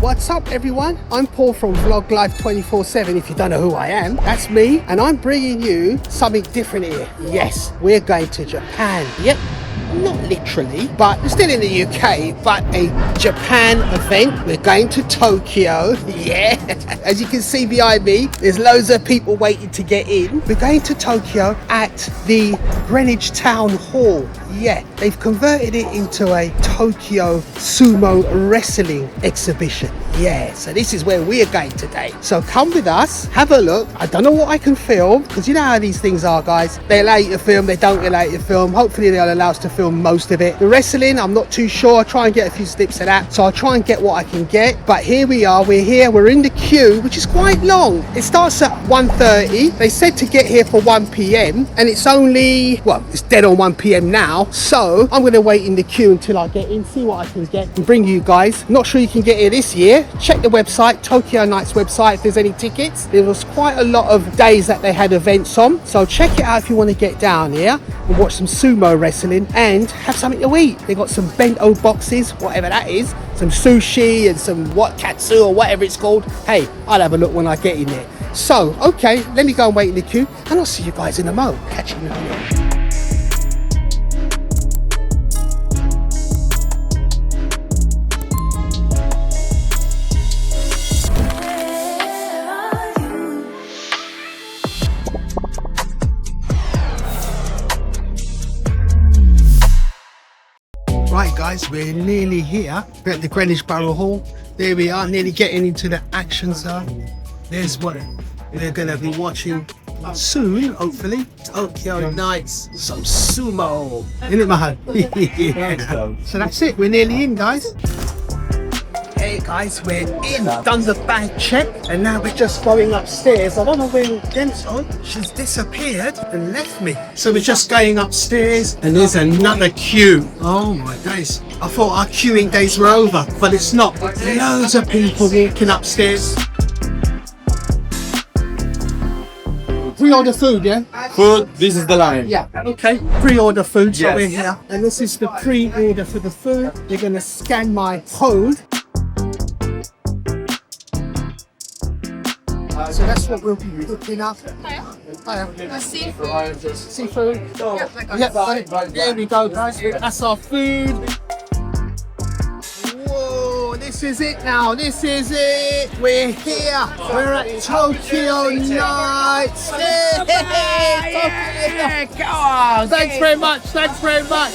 What's up everyone? I'm Paul from Vlog Life 24/7 if you don't know who I am. That's me, and I'm bringing you something different here. Yes, we're going to Japan. Yep. Not literally, but we're still in the UK, but a Japan event. We're going to Tokyo. Yeah, as you can see behind me, there's loads of people waiting to get in. We're going to Tokyo at the Greenwich Town Hall. Yeah, they've converted it into a Tokyo sumo wrestling exhibition. Yeah, so this is where we're going today. So come with us, have a look. I don't know what I can film, because you know how these things are, guys. They allow you to film, they don't allow you to film. Hopefully they'll allow us to film most of it. The wrestling, I'm not too sure. I'll try and get a few snips of that. So I'll try and get what I can get. But here we are, we're here, we're in the queue, which is quite long. It starts at 1:30. They said to get here for 1 p.m. and it's only, well, it's dead on 1 p.m. now. So I'm gonna wait in the queue until I get in, see what I can get and bring you guys. I'm not sure you can get here this year. Check the website, Tokyo Night's website, if there's any tickets. There was quite a lot of days that they had events on. So check it out if you want to get down here and watch some sumo wrestling and have something to eat. They got some bento boxes, whatever that is, some sushi and some katsu or whatever it's called. Hey, I'll have a look when I get in there. So, okay, let me go and wait in the queue and I'll see you guys in a mo. Catch you in a minute. Right guys, we're nearly here. We're at the Greenwich Borough Hall. There we are, nearly getting into the action zone. There's what we're going to be watching soon, hopefully. Tokyo Nights, some sumo. Isn't it, Mahan? Yeah. So that's it, we're nearly in, guys. Hey guys, we're in, done the bag check, and now we're just going upstairs. I don't know where Jen's on. She's disappeared and left me. So we're just going upstairs, and there's another queue. Oh my days. I thought our queuing days were over, but it's not. Loads of people walking upstairs. Pre-order food, yeah? Food, this is the line. Yeah, okay. Pre-order food, so yes. We're here. And this is the pre-order for the food. You're gonna scan my code. So that's what we'll be cooking up. Hiya. Seafood. Seafood. Yep, Yep, there we go, guys. That's our food. Whoa, this is it now. This is it. We're here. We're at Tokyo Nights. Yeah, come on. Thanks very much. Thanks very much.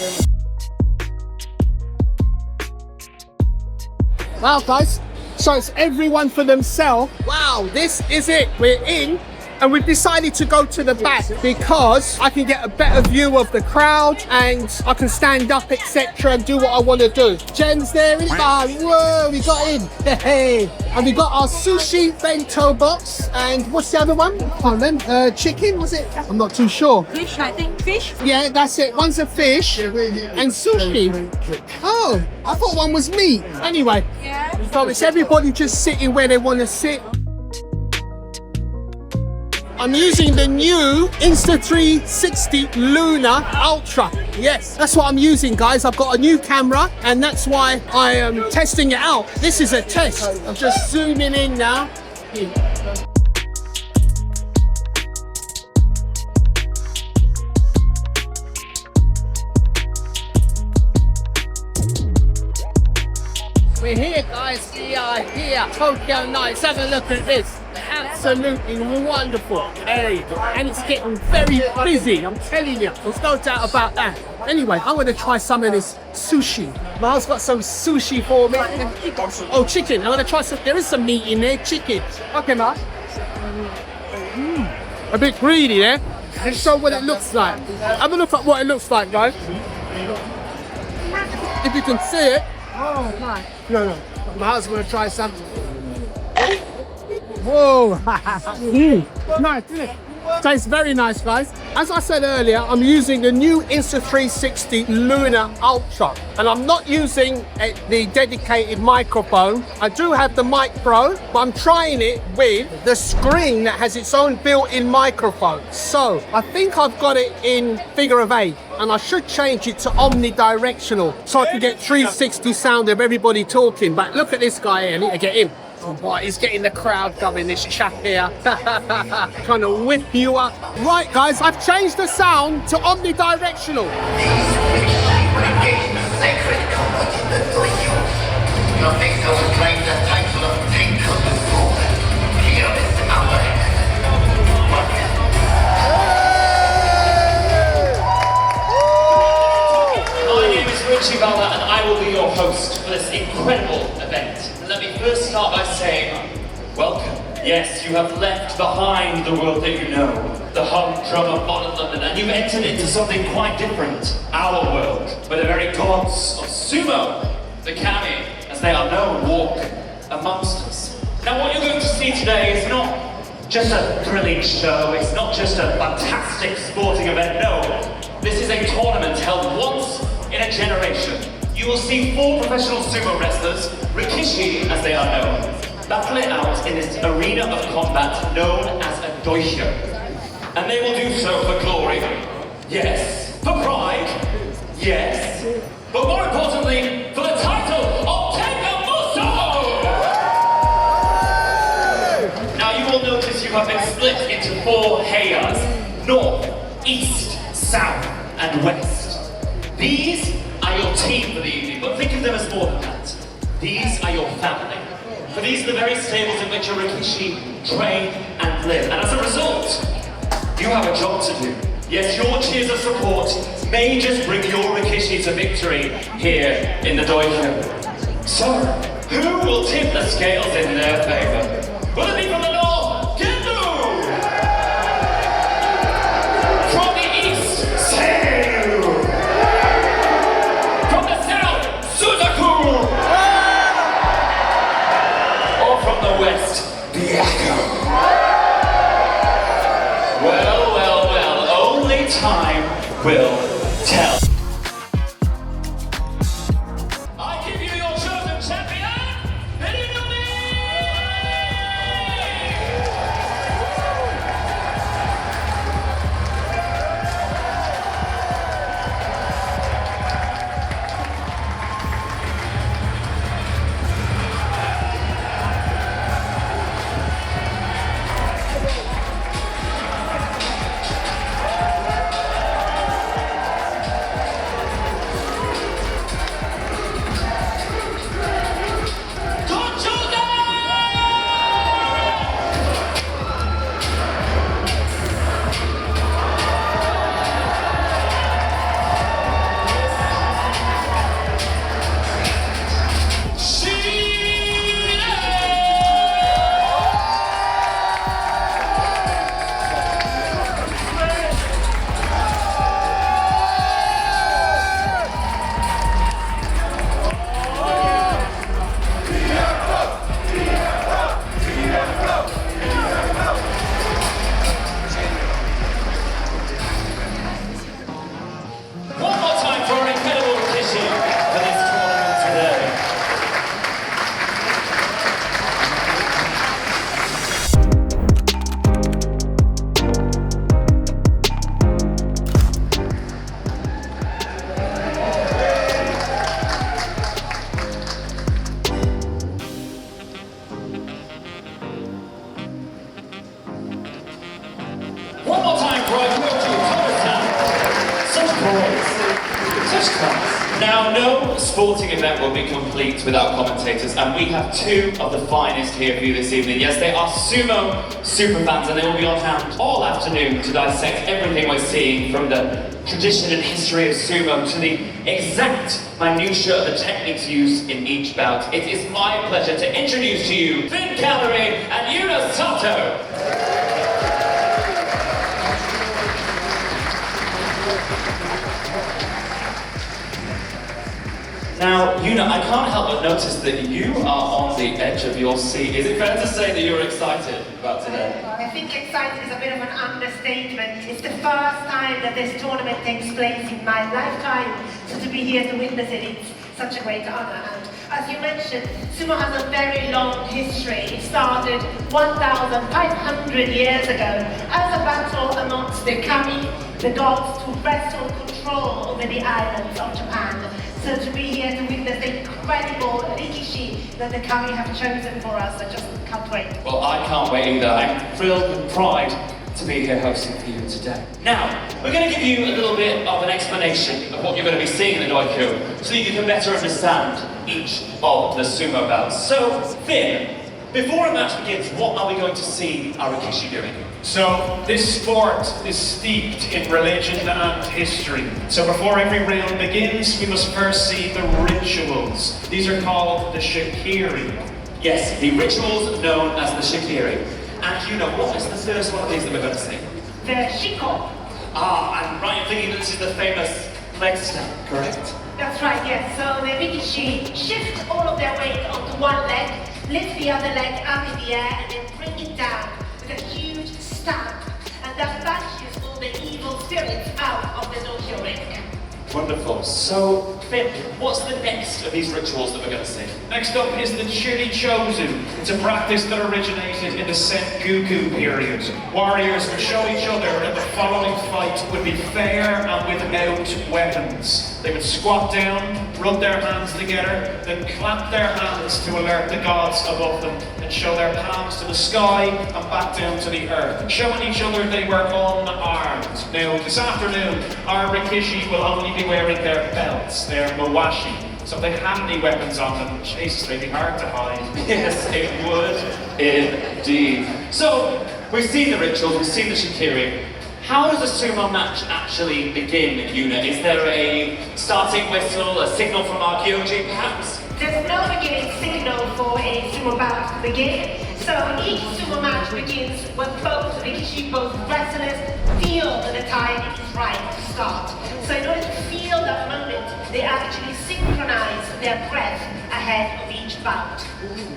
Wow, guys. So it's everyone for themselves. Wow, this is it. We're in, and we've decided to go to the back because I can get a better view of the crowd and I can stand up, etc., and do what I want to do. Jen's there. Whoa, we got in. Hey, and we got our sushi bento box. And what's the other one? I can't remember. Chicken, was it? I'm not too sure. Fish, I think fish. Yeah, that's it. One's a fish and sushi. Oh, I thought one was meat. Anyway, Yeah. so it's everybody just sitting where they want to sit. I'm using the new Insta360 Lunar Ultra. Yes, that's what I'm using, guys. I've got a new camera and that's why I am testing it out. This is a test. I'm just zooming in now. We're here, guys. We are here. Tokyo Nights. Have a look at this. Absolutely wonderful. Hey, and it's getting very busy. I'm telling you. There's no doubt about that. Anyway, I'm going to try some of this sushi. Miles got some sushi for me. Oh, chicken. I'm going to try some. There is some meat in there. Chicken. Okay, Miles. A bit greedy, eh? Let's show what it looks like. Have a look at what it looks like, guys. If you can see it. Oh my. No. Miles going to try some. Whoa. Nice, isn't it? Tastes very nice, guys. As I said earlier, I'm using the new Insta360 Lunar Ultra, and I'm not using the dedicated microphone. I do have the Mic Pro, but I'm trying it with the screen that has its own built-in microphone. So I think I've got it in figure of 8, and I should change it to omnidirectional so I can get 360 sound of everybody talking. But look at this guy here, I need to get him. Oh boy, he's getting the crowd going, this chap here. Trying to whip you up. Right guys, I've changed the sound to omnidirectional. My name is Richie Balla and I will be your host for this incredible event. Let me first start by saying, welcome. Yes, you have left behind the world that you know, the humdrum of modern London, and you've entered into something quite different, our world, where the very gods of sumo, the kami, as they are known, walk amongst us. Now what you're going to see today is not just a thrilling show, it's not just a fantastic sporting event, no. This is a tournament held once in a generation. You will see 4 professional sumo wrestlers, Rikishi as they are known, battle it out in this arena of combat known as a dojo. And they will do so for glory, yes. For pride, yes. But more importantly, for the title of Muso! Now you will notice you have been split into 4 heias, north, east, south, and west. These are your team for the evening, but think of them as more than that. These are your family. For these are the very stables in which a Rikishi train and live. And as a result, you have a job to do. Yes, your cheers of support may just bring your Rikishi to victory here in the dojo. So, who will tip the scales in their favor? Will it be from the north, Kendo? From the east, Seiyu? From the south, Suzaku? Or from the west, Byakko? Well, well, well, only time will tell. I give you your chosen champion, Beninomi! One more time for an incredible Rikishi for this tournament today. One more time for our Kyoto Thomastown. Such boys, such class. Now, no sporting event will be complete without commentators, and we have 2 of the finest here for you this evening. Yes, they are sumo superfans, and they will be on hand all afternoon to dissect everything we're seeing, from the tradition and history of sumo to the exact minutiae of the techniques used in each bout. It is my pleasure to introduce to you Finn Callery and Yuna Sato. Now, Yuna, I can't help but notice that you are on the edge of your seat. Is it fair to say that you're excited about today? I think excited is a bit of an understatement. It's the first time that this tournament takes place in my lifetime, so to be here to witness it, it's such a great honor. And as you mentioned, sumo has a very long history. It started 1,500 years ago as a battle amongst the kami, the gods, to wrestle control over the islands of Japan. So to be here to witness the incredible rikishi that the kami have chosen for us, I just can't wait. Well, I can't wait either. I'm thrilled with pride to be here hosting for you today. Now, we're going to give you a little bit of an explanation of what you're going to be seeing in the doikyo, so you can better understand each of the sumo belts. So, Finn, before a match begins, what are we going to see our rikishi doing? So, this sport is steeped in religion and history. So before every round begins, we must first see the rituals. These are called the shikiri. Yes, the rituals known as the shikiri. And you know, what is the first one of these that we're going to see? The shiko. Ah, I'm right in thinking that this is the famous leg snap, correct? That's right, yes. So the rikishi shift all of their weight onto one leg, lift the other leg up in the air, and then bring it down with a huge stamp. And that banishes all the evil spirits out of the dojo ring. Wonderful. So, Finn, what's the next of these rituals that we're going to see? Next up is the Chiri-Chozu. It's a practice that originated in the Sengoku period. Warriors would show each other that the following fight would be fair and without weapons. They would squat down, rub their hands together, then clap their hands to alert the gods above them, and show their palms to the sky and back down to the earth, showing each other they were unarmed. Now, this afternoon, our rikishi will only be wearing their belts, their mawashi. So if they had any weapons on them, Jesus, they'd be hard to hide. Yes, it would indeed. So, we've seen the rituals, we've seen the shikiri. How does a sumo match actually begin, Yuna? Is there a starting whistle, a signal from our kyoji, perhaps? There's no beginning signal for a sumo bout to begin. So each sumo match begins when both rikishi, both wrestlers, feel that the time is right to start. So in order to feel that moment, they actually synchronize their breath ahead of each bout.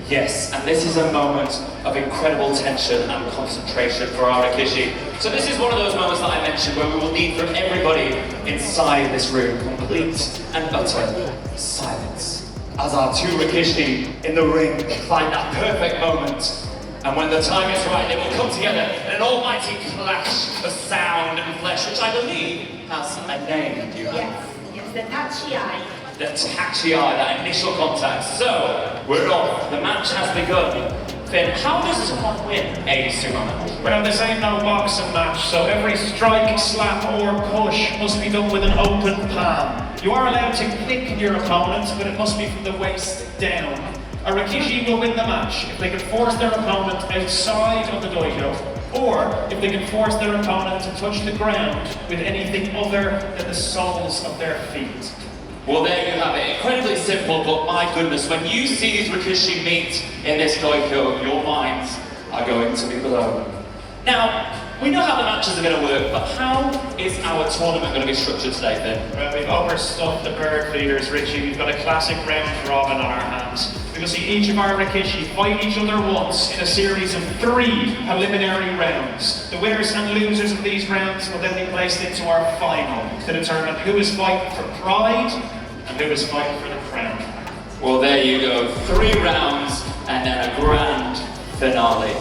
Yes, and this is a moment of incredible tension and concentration for our rikishi. So this is one of those moments that I mentioned where we will need from everybody inside this room complete and utter silence. As our two rikishi in the ring find that perfect moment, and when the time is right, they will come together in an almighty clash of sound and flesh, which I believe has a name. Yes, the tachi-ai. The tachi-ai, that initial contact. So, we're off. The match has begun. Finn, how does someone win a sumo match? Well, this ain't no boxing match, so every strike, slap, or push must be done with an open palm. You are allowed to kick your opponent, but it must be from the waist down. A rikishi will win the match if they can force their opponent outside of the dojo, or if they can force their opponent to touch the ground with anything other than the soles of their feet. Well, there you have it. Incredibly simple, but my goodness, when you see these rikishi meet in this doikyo, your minds are going to be blown. Now, we know how the matches are going to work, but how is our tournament going to be structured today, Finn? Well, we've overstuffed the bird feeders, Richie. We've got a classic round robin on our hands. We will see each of our rikishi fight each other once in a series of 3 preliminary rounds. The winners and losers of these rounds will then be placed into our final to determine who is fighting for pride and who is fighting for the crown. Well, there you go. 3 rounds and then a grand finale.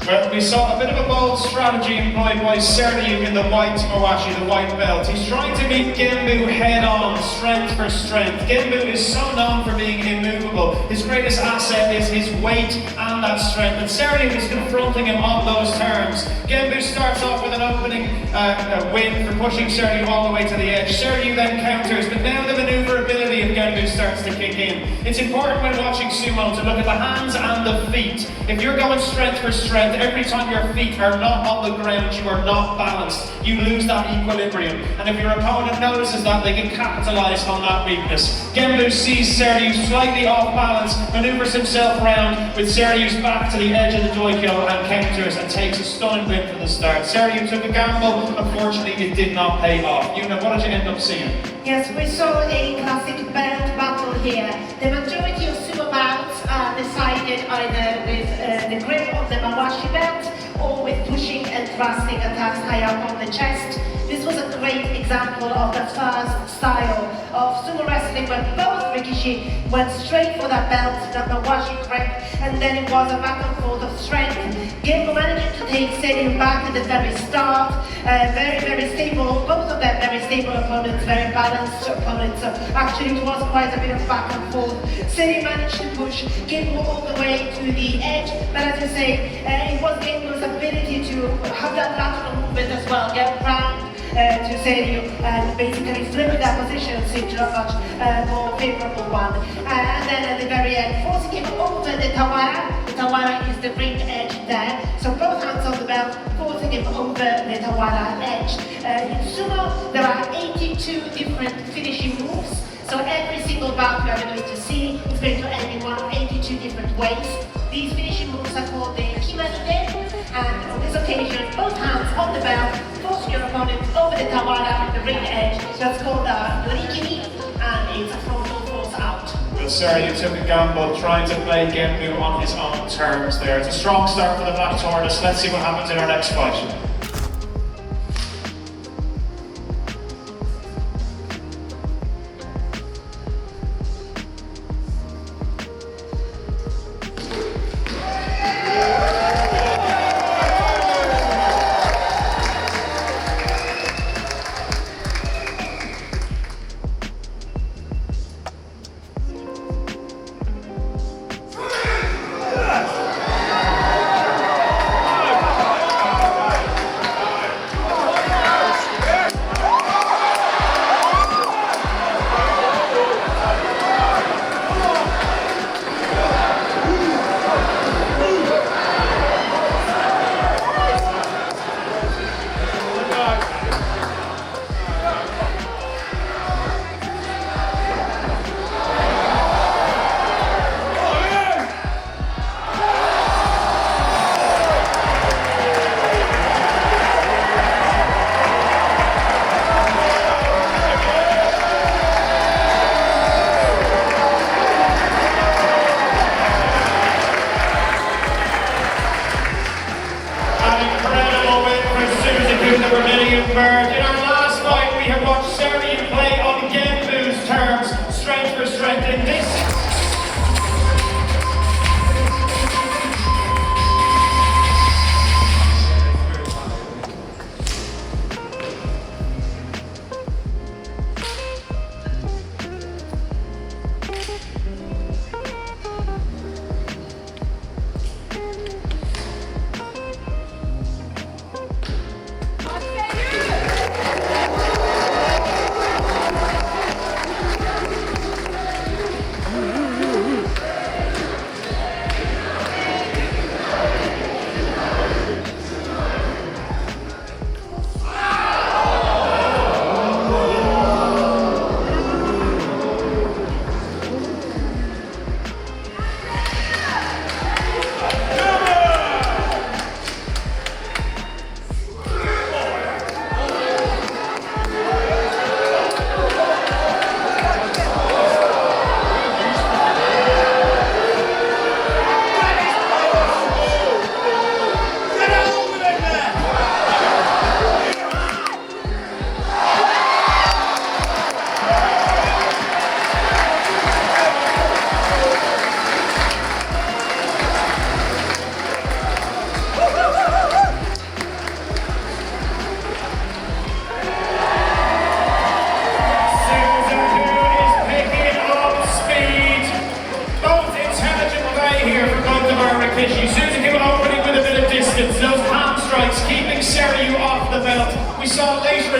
Well, we saw a bit of a bold strategy employed by Serliu in the white Mawashi, the white belt. He's trying to meet Genbu head-on, strength for strength. Genbu is so known for being immovable. His greatest asset is his weight and that strength, and Serliu is confronting him on those terms. Genbu starts off with an opening win for pushing Serliu all the way to the edge. Serliu then counters, but now the maneuverability of Genbu starts to kick in. It's important when watching sumo to look at the hands and the feet. If you're going strength for strength, every time your feet are not on the ground, you are not balanced. You lose that equilibrium. And if your opponent notices that, they can capitalise on that weakness. Genbu sees Serliu slightly off balance, manoeuvres himself round with Serliu's back to the edge of the doikyo and counters and takes a stunning win from the start. Serliu took a gamble, unfortunately it did not pay off. Yuna, what did you end up seeing? Yes, we saw a classic belt battle here. The majority of sumo bouts are decided either with the grip of the Mawashi belt or with pushing and thrusting attacks high up on the chest. This was a great example of the first style of sumo wrestling where both Rikishi went straight for that belt, that Mawashi grip, and then it was a back and forth of strength. Genbu managed to take Serliu back at the very start. Very, very stable, both of them very stable opponents, very balanced opponents. So actually it was quite a bit of back and forth. Serliu managed to push Genbu all the way to the edge, but as you say, it was Genbu's ability to have that lateral movement as well, get round to Serliu and basically flip that position into a much more favourable one. And then at the very end, forcing him over the Tawara. The Tawara is the ring edge there. So both hands on the belt, forcing him over the Tawara edge. In sumo, there are 82 different finishing moves. So every single bout we are going to see is going to end in one of 82 different ways. These finishing moves are called the Kimanide, and on this occasion, both hands on the belt, forcing your opponent over the Tawara, the ring edge. That's called the Rikini, and it's a frontal force out. Well, Serliu took a gamble trying to play Genbu on his own terms there. It's a strong start for the Black Tortoise. Let's see what happens in our next fight. In our last fight, we have watched Serliu play on Genbu's terms, strength for strength. In this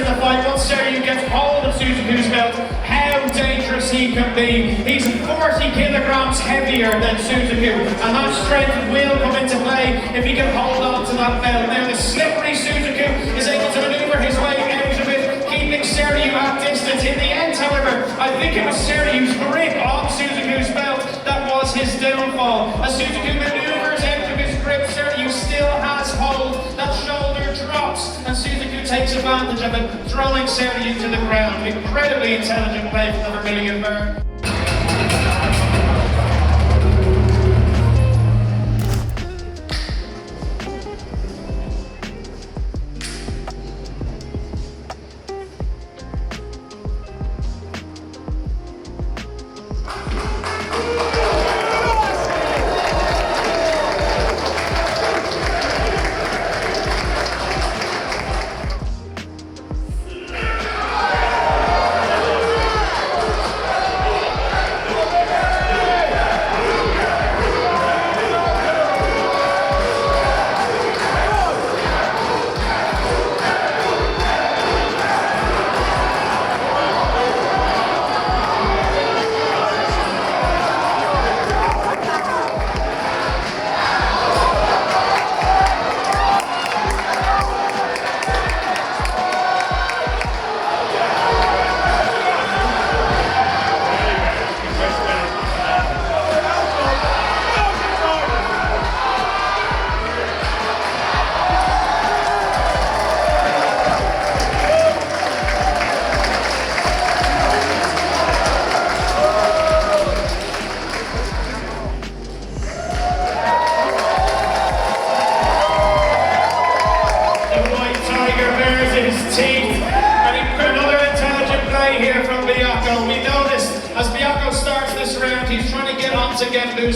in the fight. Once Seryu gets hold of Suzuku's belt, how dangerous he can be. He's 40 kilograms heavier than Suzuku, and that strength will come into play if he can hold on to that belt. Now the slippery Suzuku is able to maneuver his way out of it, keeping Seryu at distance. In the end, however, I think it was Seryu's grip on Suzuku's belt that was his downfall. As Suzuku maneuvers out of his grip, Seryu still has hold. That shoulder drops, and Suzuku takes advantage of it, throwing Seryu to the ground. Incredibly intelligent play from the Vermilion Bear.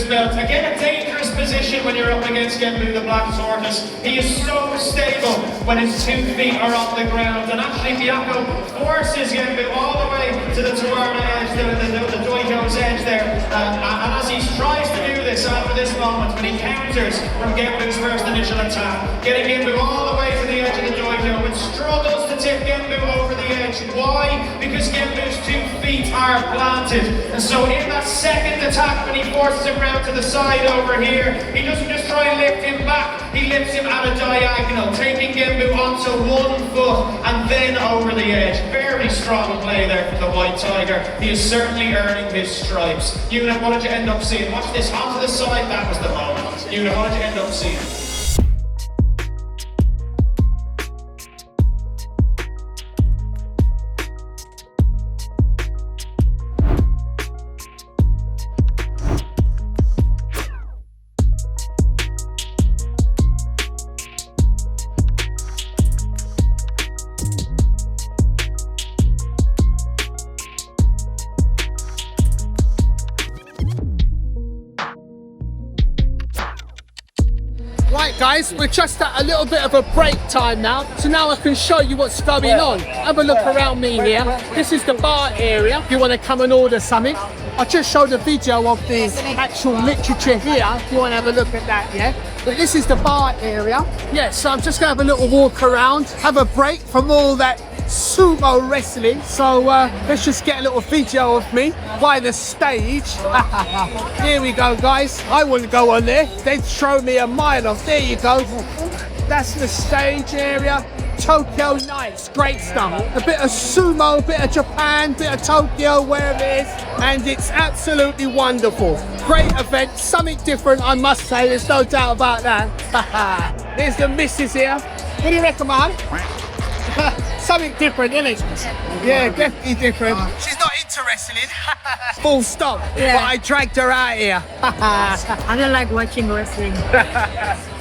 Again, a dangerous position when you're up against Genbu the Black Tortoise. He is so stable when his 2 feet are on the ground, and actually Byakko forces Genbu all the way to the Tawarna edge, the Doijo's edge there. And as he tries to do this after this moment, when he counters from Genbu's first initial attack, getting Genbu all the way to the edge of the Doijo, but struggles to tip Genbu over the edge. Why? Because Genbu's 2 feet are planted. And so in that second attack, when he forces him round to the side over here, he doesn't just try and lift him back, he lifts him at a diagonal, taking Genbu onto 1 foot and then over the edge. Very strong play there from the White Tiger. He is certainly earning his stripes. Una, what did you end up seeing? Watch this, onto the side, that was the moment. Una, what did you end up seeing? Right guys, we're just at a little bit of a break time now, so now I can show you what's going on. Have a look around me here. This is the bar area if you want to come and order something. I just showed a video of the actual literature here if you want to have a look at that, yeah? But this is the bar area. Yeah, so I'm just going to have a little walk around, have a break from all that sumo wrestling. So let's just get a little video of me by the stage. Here we go guys. I wouldn't go on there, they'd throw me a mile off. There you go, that's the stage area. Tokyo Nights, great stuff. A bit of sumo, a bit of Japan, bit of Tokyo, wherever it is, and it's absolutely wonderful. Great event, something different I must say, there's no doubt about that. There's the missus here. What do you reckon, man? Something different, isn't it? Yeah, definitely different. She's not into wrestling. Full stop. Yeah. But I dragged her out here. I don't like watching wrestling.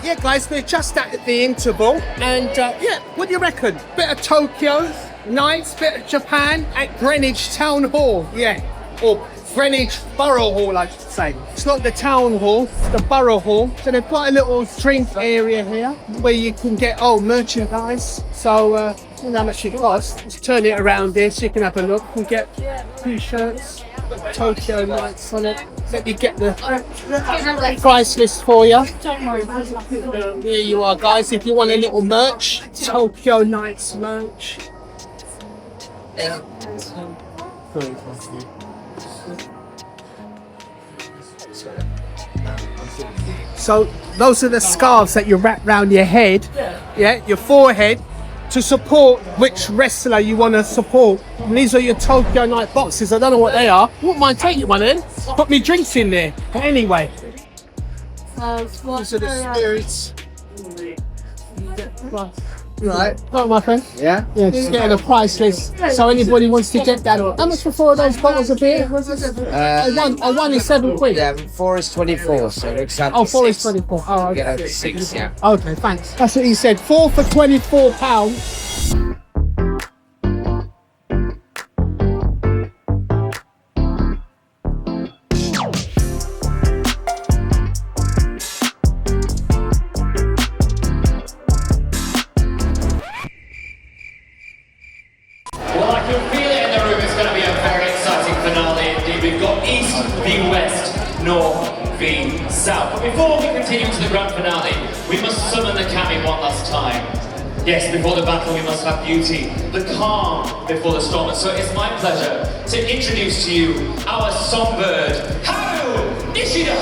Yeah, guys, we're just at the interval, and yeah, what do you reckon? Bit of Tokyo Nights, bit of Japan at Greenwich Town Hall. Yeah, or Greenwich Borough Hall, I should say. It's not the town hall, it's the borough hall. So they've got a little drink area here where you can get merchandise. So you know how much it costs. Just turn it around here so you can have a look and get t-shirts, Tokyo Nights on it. Let me get the price list for you. Here you are guys, if you want a little merch, Tokyo Nights merch. So those are the scarves that you wrap round your head, yeah, your forehead, to support which wrestler you want to support. And these are your Tokyo Night boxes. I don't know what they are. Wouldn't mind taking one of them. Put me drinks in there. But anyway, these are the spirits. Right. Oh, my friend. Yeah? Yeah, just getting a price list. So anybody wants to get that. How much for 4 of those bottles of beer? One is £7. Yeah, 4 is 24, so it looks like Oh, 4 is 24. Oh, okay. Yeah, 6, yeah. Okay, thanks. That's what he said. 4 for £24. Well, I can feel it in the room. It's going to be a very exciting finale indeed. We've got East v West, North v South. But before we continue to the grand finale, we must summon the kami one last time. Yes, before the battle we must have beauty, the calm before the storm. And so it's my pleasure to introduce to you our songbird, Haru Nishida.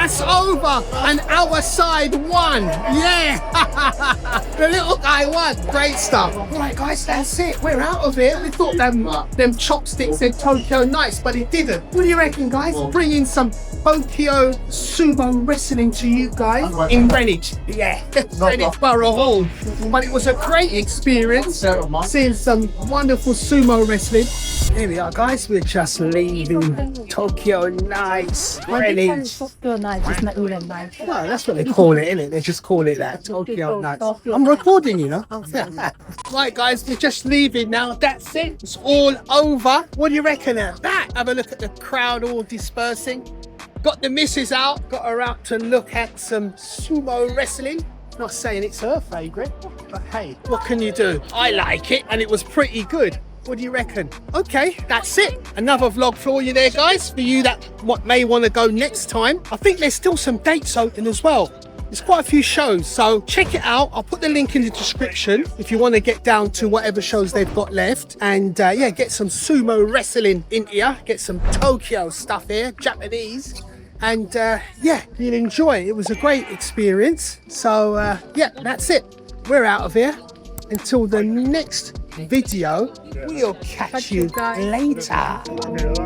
That's over, and our side won. Yeah, the little guy won. Great stuff. All right, guys, that's it. We're out of here. We thought them chopsticks said Tokyo Nights, but it didn't. What do you reckon, guys? Bringing some Tokyo sumo wrestling to you guys in Greenwich. Yeah, Greenwich Borough Hall. But it was a great experience seeing some wonderful sumo wrestling. Here we are, guys. We're just leaving Tokyo Nights. Greenwich. Tokyo Nights is not even nice. No, that's what they call it, isn't it? They just call it that. Tokyo Nights. I'm recording, you know. Right, guys, we're just leaving now. That's it. It's all over. What do you reckon of that? Have a look at the crowd all dispersing. Got the missus out. Got her out to look at some sumo wrestling. Not saying it's her favourite, but hey, what can you do? I like it, and it was pretty good. What do you reckon? Okay, that's it. Another vlog for you there, guys. For you that may want to go next time. I think there's still some dates open as well. There's quite a few shows, so check it out. I'll put the link in the description if you want to get down to whatever shows they've got left. And yeah, get some sumo wrestling in here. Get some Tokyo stuff here, Japanese. And yeah, you'll enjoy it. It was a great experience. So yeah, that's it. We're out of here. Until the next video, we'll catch you later.